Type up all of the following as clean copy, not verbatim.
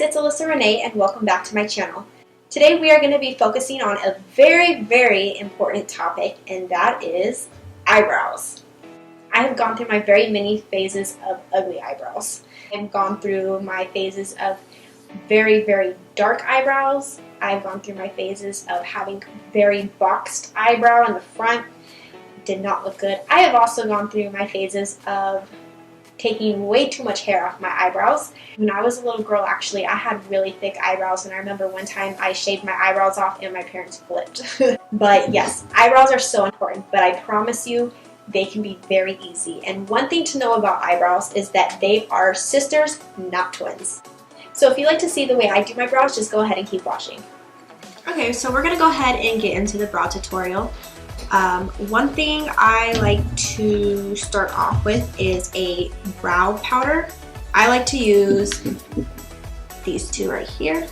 guys, it's LyssRenea and welcome back to my channel. Today we are going to be focusing on a very, very important topic, and that is eyebrows. I have gone through my very many phases of ugly eyebrows. I've gone through my phases of very, very dark eyebrows. I've gone through my phases of having very boxed eyebrow in the front. Did not look good. I have also gone through my phases of taking way too much hair off my eyebrows. When I was a little girl, actually, I had really thick eyebrows, and I remember one time I shaved my eyebrows off and my parents flipped. But yes, eyebrows are so important, but I promise you, they can be very easy. And one thing to know about eyebrows is that they are sisters, not twins. So if you like to see the way I do my brows, just go ahead and keep watching. Okay, so we're gonna go ahead and get into the brow tutorial. One thing I like to start off with is a brow powder. I like to use these two right here.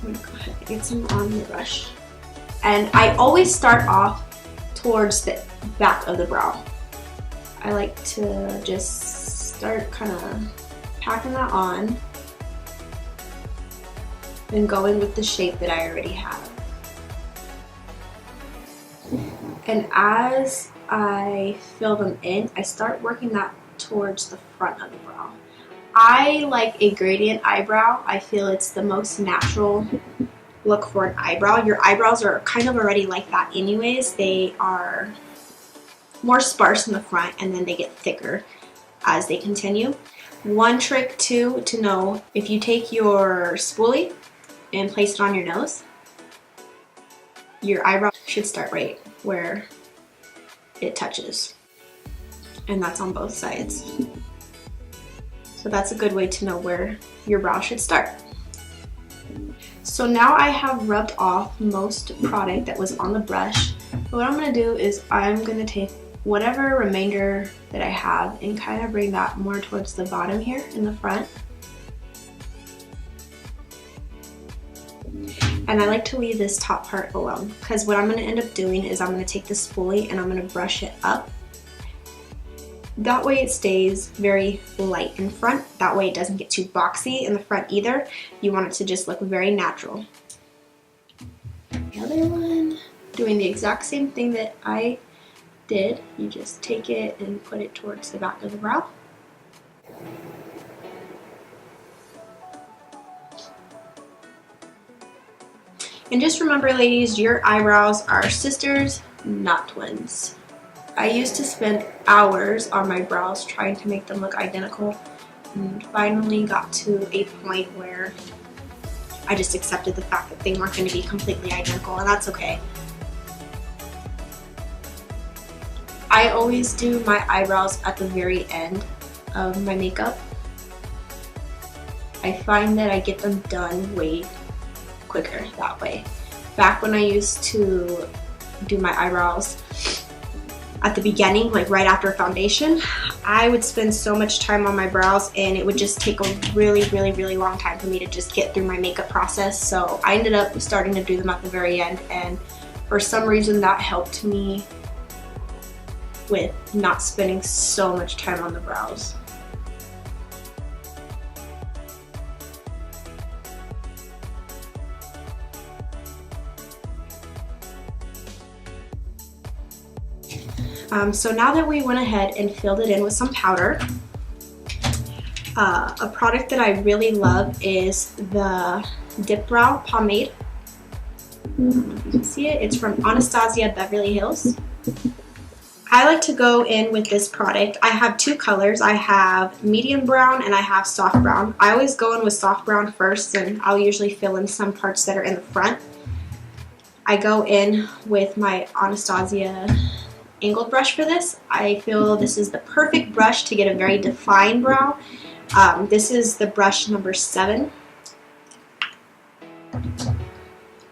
I'm gonna go ahead and get some on the brush. And I always start off towards the back of the brow. I like to just start kind of packing that on and going with the shape that I already have. And as I fill them in, I start working that towards the front of the brow. I like a gradient eyebrow. I feel it's the most natural look for an eyebrow. Your eyebrows are kind of already like that anyways. They are more sparse in the front and then they get thicker as they continue. One trick too to know, if you take your spoolie and place it on your nose, your eyebrow should start right where it touches, and that's on both sides. So that's a good way to know where your brow should start. So now I have rubbed off most product that was on the brush. What I'm going to do is I'm going to take whatever remainder that I have and kind of bring that more towards the bottom here in the front. And I like to leave this top part alone, because what I'm going to end up doing is I'm going to take the spoolie and I'm going to brush it up. That way it stays very light in front. That way it doesn't get too boxy in the front either. You want it to just look very natural. The other one, doing the exact same thing that I did. You just take it and put it towards the back of the brow. And just remember, ladies, your eyebrows are sisters, not twins. I used to spend hours on my brows trying to make them look identical, and finally got to a point where I just accepted the fact that they weren't going to be completely identical, and that's okay. I always do my eyebrows at the very end of my makeup. I find that I get them done way quicker that way. Back when I used to do my eyebrows at the beginning, like right after foundation, I would spend so much time on my brows and it would just take a really, really, really long time for me to just get through my makeup process. So I ended up starting to do them at the very end, and for some reason that helped me with not spending so much time on the brows. So now that we went ahead and filled it in with some powder, a product that I really love is the Dip Brow Pomade. You can see it. It's from Anastasia Beverly Hills. I like to go in with this product. I have two colors. I have medium brown and I have soft brown. I always go in with soft brown first, and I'll usually fill in some parts that are in the front. I go in with my Anastasia angled brush for this. I feel this is the perfect brush to get a very defined brow. This is the brush number 7.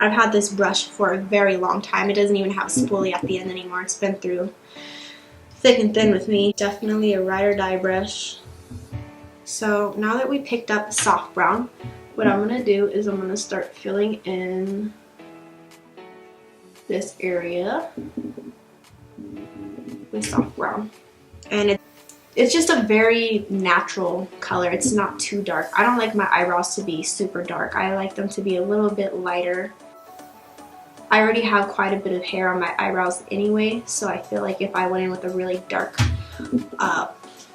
I've had this brush for a very long time. It doesn't even have a spoolie at the end anymore. It's been through thick and thin with me. Definitely a ride or die brush. So now that we picked up soft brown, what I'm going to do is I'm going to start filling in this area with soft brown. And It's just a very natural color. It's not too dark. I don't like my eyebrows to be super dark. I like them to be a little bit lighter. I already have quite a bit of hair on my eyebrows anyway, so I feel like if I went in with a really dark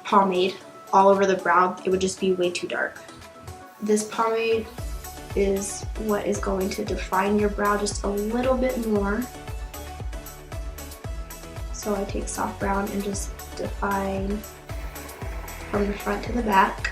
pomade all over the brow, it would just be way too dark. This pomade is what is going to define your brow just a little bit more. So I take soft brown and just define from the front to the back.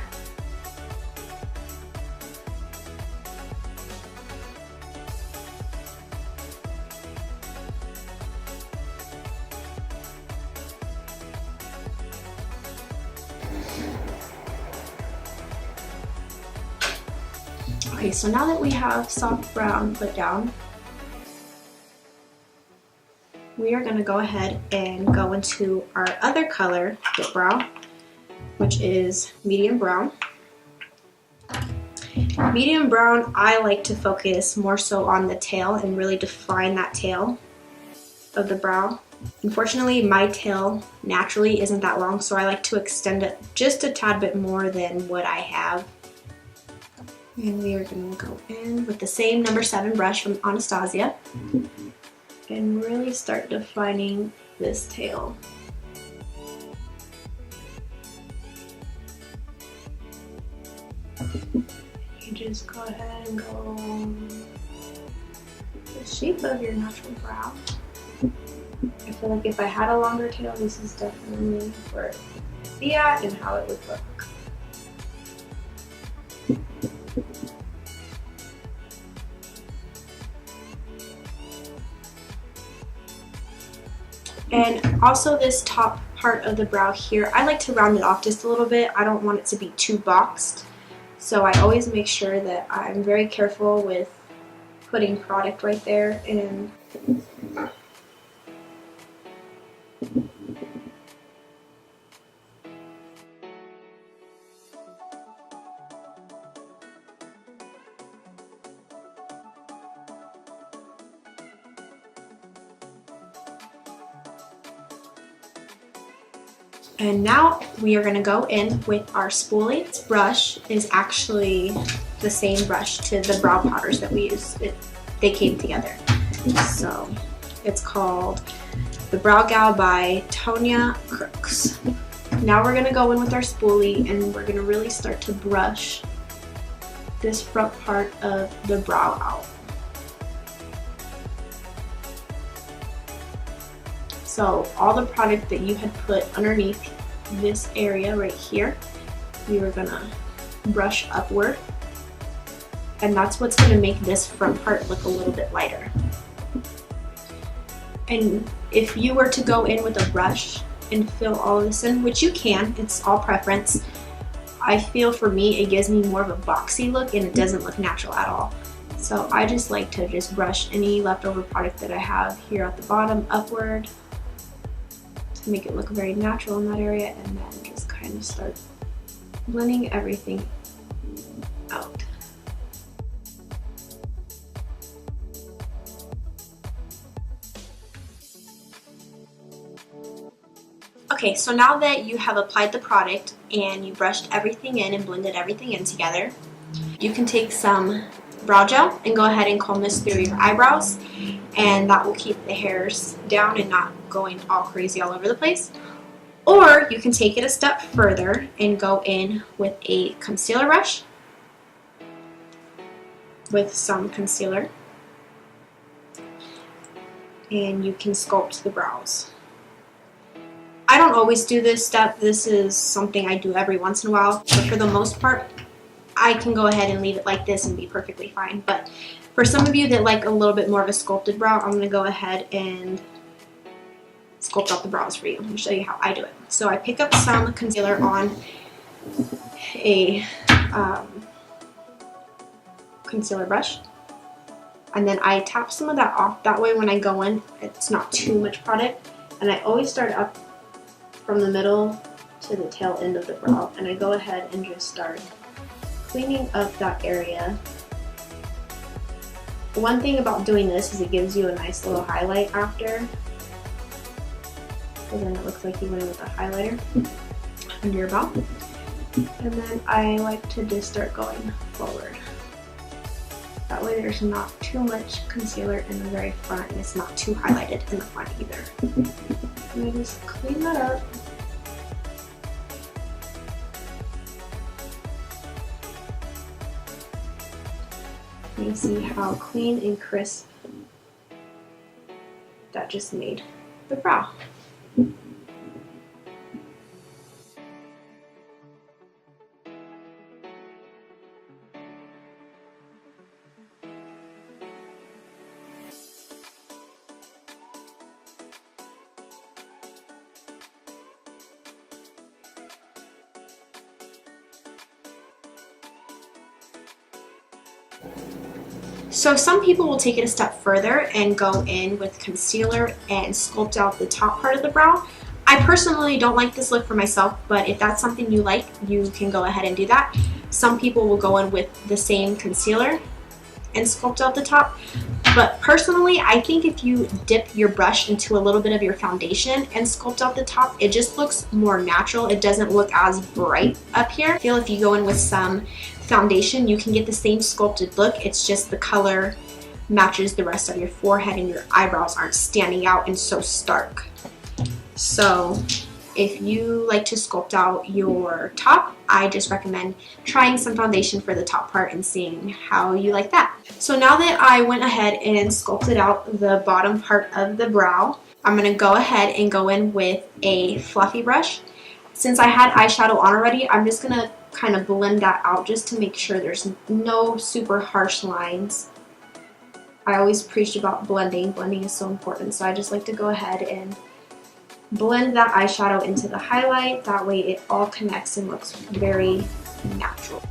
Okay, so now that we have soft brown put down, we are going to go ahead and go into our other color, dip brow, which is medium brown. Medium brown, I like to focus more so on the tail and really define that tail of the brow. Unfortunately, my tail naturally isn't that long, so I like to extend it just a tad bit more than what I have. And we are going to go in with the same number 7 brush from Anastasia and really start defining this tail. You just go ahead and go the shape of your natural brow. I feel like if I had a longer tail, this is definitely where it would be at and how it would look. And also this top part of the brow here, I like to round it off just a little bit. I don't want it to be too boxed. So I always make sure that I'm very careful with putting product right there. And now we are going to go in with our spoolie. This brush is actually the same brush to the brow powders that we used. They came together. So it's called the Brow Gal by Tonya Crooks. Now we're going to go in with our spoolie and we're going to really start to brush this front part of the brow out. So all the product that you had put underneath this area right here, you are gonna brush upward, and that's what's gonna make this front part look a little bit lighter. And if you were to go in with a brush and fill all of this in, which you can, it's all preference, I feel for me it gives me more of a boxy look and it doesn't look natural at all. So I just like to just brush any leftover product that I have here at the bottom upward to make it look very natural in that area, and then just kind of start blending everything out. Okay, so now that you have applied the product and you brushed everything in and blended everything in together, you can take some brow gel and go ahead and comb this through your eyebrows, and that will keep the hairs down and not going all crazy all over the place. Or you can take it a step further and go in with a concealer brush with some concealer, and you can sculpt the brows. I don't always do this step. This is something I do every once in a while, but for the most part I can go ahead and leave it like this and be perfectly fine. But for some of you that like a little bit more of a sculpted brow, I'm going to go ahead and sculpt out the brows for you. Let me show you how I do it. So I pick up some concealer on a concealer brush, and then I tap some of that off. That way when I go in, it's not too much product. And I always start up from the middle to the tail end of the brow, and I go ahead and just start cleaning up that area. One thing about doing this is it gives you a nice little highlight after, so then it looks like you went in with a highlighter. under your brow. And then I like to just start going forward. That way there's not too much concealer in the very front and it's not too highlighted in the front either. And I just clean that up. You see how clean and crisp that just made the brow. So some people will take it a step further and go in with concealer and sculpt out the top part of the brow. I personally don't like this look for myself, but if that's something you like, you can go ahead and do that. Some people will go in with the same concealer and sculpt out the top. But personally, I think if you dip your brush into a little bit of your foundation and sculpt out the top, it just looks more natural. It doesn't look as bright up here. I feel if you go in with some foundation, you can get the same sculpted look. It's just the color matches the rest of your forehead and your eyebrows aren't standing out and so stark. So if you like to sculpt out your top, I just recommend trying some foundation for the top part and seeing how you like that. So now that I went ahead and sculpted out the bottom part of the brow, I'm going to go ahead and go in with a fluffy brush. Since I had eyeshadow on already, I'm just going to kind of blend that out just to make sure there's no super harsh lines. I always preach about blending. Blending is so important, so I just like to go ahead and blend that eyeshadow into the highlight. That way it all connects and looks very natural.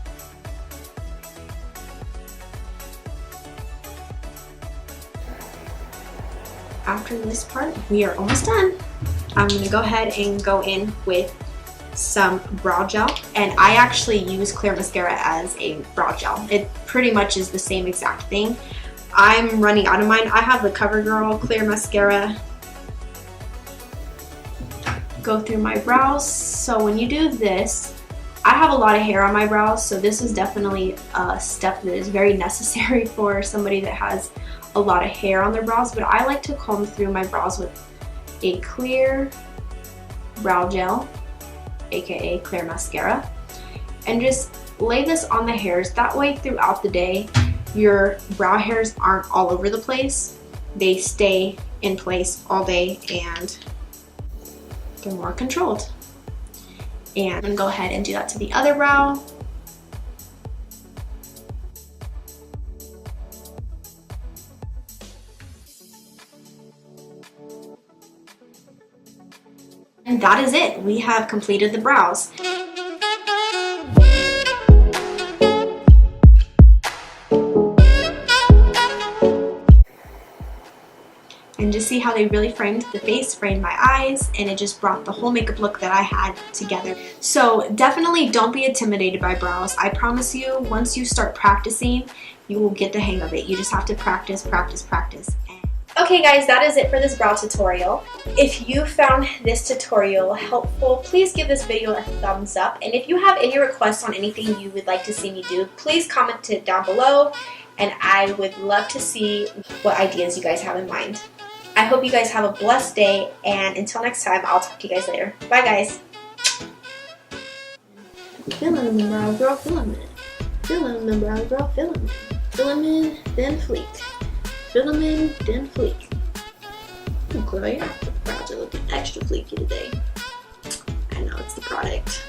After this part, we are almost done. I'm going to go ahead and go in with some brow gel, and I actually use clear mascara as a brow gel. It pretty much is the same exact thing. I'm running out of mine. I have the CoverGirl clear mascara. Go through my brows. So when you do this, I have a lot of hair on my brows, so this is definitely a step that is very necessary for somebody that has a lot of hair on their brows, but I like to comb through my brows with a clear brow gel, aka clear mascara, and just lay this on the hairs. That way throughout the day your brow hairs aren't all over the place. They stay in place all day and they're more controlled. And I'm gonna go ahead and do that to the other brow. And that is it. We have completed the brows. And just see how they really framed the face, framed my eyes, and it just brought the whole makeup look that I had together. So definitely don't be intimidated by brows. I promise you, once you start practicing, you will get the hang of it. You just have to practice, practice, practice. Okay guys, that is it for this brow tutorial. If you found this tutorial helpful, please give this video a thumbs up. And if you have any requests on anything you would like to see me do, please comment it down below. And I would love to see what ideas you guys have in mind. I hope you guys have a blessed day, and until next time, I'll talk to you guys later. Bye guys. Fill in the brow, girl, fill in it. Fill in the brow, girl, fill in it. Fill them in, then fleek. Fill them in, then fleek. Oh, Chloe, your brows are looking extra fleeky today. I know, it's the product.